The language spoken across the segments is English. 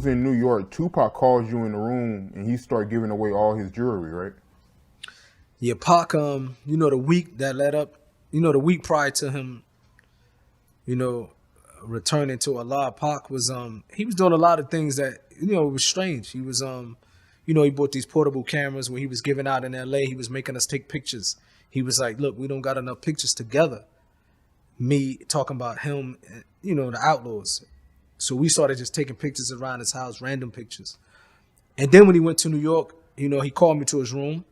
was in New York, Tupac calls you in the room and he started giving away all his jewelry, right? Yeah, Pac, you know, the week that led up, you know, the week prior to him, you know, returning to Allah, Pac was, he was doing a lot of things that, you know, it was strange. He was, you know, he bought these portable cameras when he was giving out in LA. He was making us take pictures. He was like, look, we don't got enough pictures together. Me talking about him, you know, the Outlawz. So we started just taking pictures around his house, random pictures. And then when he went to New York, you know, he called me to his room.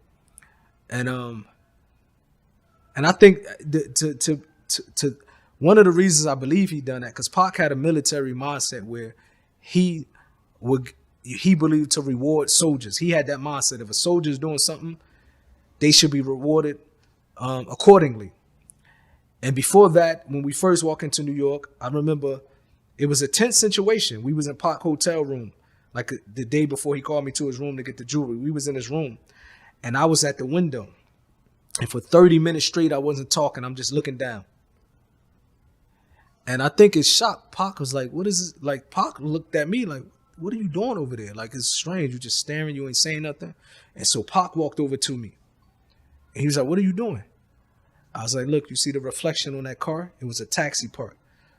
And I think to one of the reasons I believe he done that, because Pac had a military mindset where he believed to reward soldiers. He had that mindset. If a soldier is doing something, they should be rewarded accordingly. And before that, when we first walked into New York, I remember it was a tense situation. We was in Pac hotel room, like the day before he called me to his room to get the jewelry. We was in his room, and I was at the window. And for 30 minutes straight, I wasn't talking. I'm just looking down. And I think it shocked. Pac was like, what is this? Like, Pac looked at me like, what are you doing over there? Like, it's strange. You're just staring. You ain't saying nothing. And so Pac walked over to me. And he was like, what are you doing? I was like, look, you see the reflection on that car? It was a taxi park.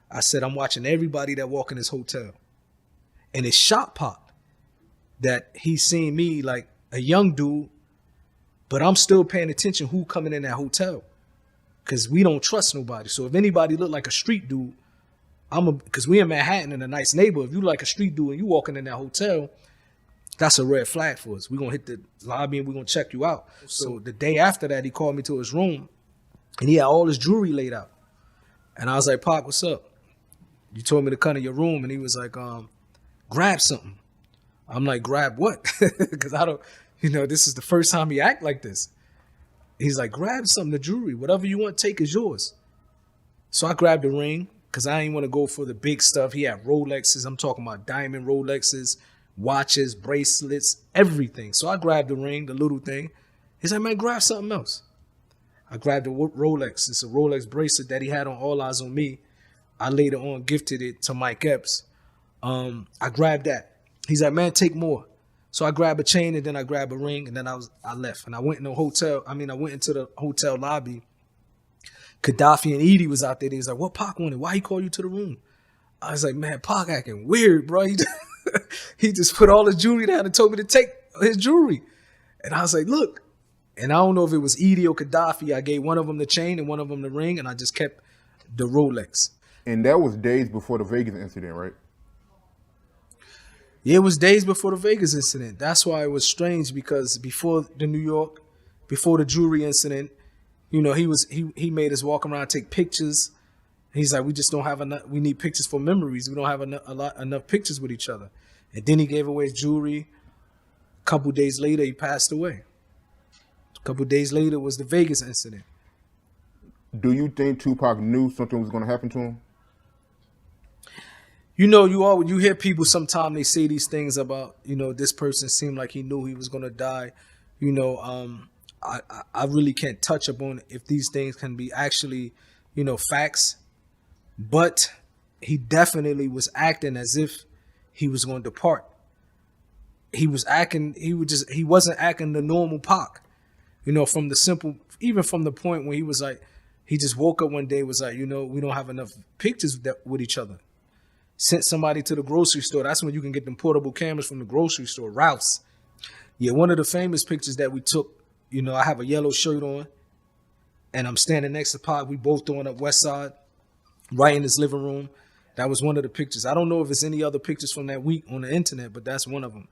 I said, I'm watching everybody that walk in this hotel. And it shocked Pac that he seen me like a young dude, but I'm still paying attention who coming in that hotel, because we don't trust nobody. So if anybody look like a street dude, because we in Manhattan in a nice neighborhood. If you like a street dude and you walking in that hotel, that's a red flag for us. We're going to hit the lobby and we're going to check you out. So the day after that, he called me to his room and he had all his jewelry laid out. And I was like, Pac, what's up? You told me to come to your room. And he was like, grab something. I'm like, grab what? Because I don't, you know, this is the first time he act like this. He's like, grab something, the jewelry. Whatever you want, take is yours. So I grabbed the ring because I didn't want to go for the big stuff. He had Rolexes. I'm talking about diamond Rolexes, watches, bracelets, everything. So I grabbed the ring, the little thing. He's like, man, grab something else. I grabbed the Rolex. It's a Rolex bracelet that he had on All Eyes on Me. I later on gifted it to Mike Epps. I grabbed that. He's like, man, take more. So I grabbed a chain and then I grabbed a ring and then I left. And I went in the hotel. I went into the hotel lobby. Gaddafi and Edie was out there. They was like, what Pac wanted? Why he called you to the room? I was like, man, Pac acting weird, bro. He just put all his jewelry down and told me to take his jewelry. And I was like, look. And I don't know if it was Edie or Gaddafi. I gave one of them the chain and one of them the ring, and I just kept the Rolex. And that was days before the Vegas incident, right? Yeah, it was days before the Vegas incident. That's why it was strange, because before the New York, before the jewelry incident, you know, he made us walk around, take pictures. He's like, we just don't have enough. We need pictures for memories. We don't have enough pictures with each other. And then he gave away his jewelry. A couple days later, he passed away. A couple days later was the Vegas incident. Do you think Tupac knew something was going to happen to him? You know, you hear people sometimes they say these things about, you know, this person seemed like he knew he was going to die. You know, I really can't touch upon if these things can be actually, you know, facts. But he definitely was acting as if he was going to depart. He was acting, he wasn't acting the normal Pac. You know, from the simple, even from the point when he was like, he just woke up one day, was like, you know, we don't have enough pictures with each other. Sent somebody to the grocery store. That's when you can get them portable cameras from the grocery store, Ralph's. Yeah, one of the famous pictures that we took, you know, I have a yellow shirt on and I'm standing next to Pac. We both throwing up West Side, right in his living room. That was one of the pictures. I don't know if it's any other pictures from that week on the internet, but that's one of them.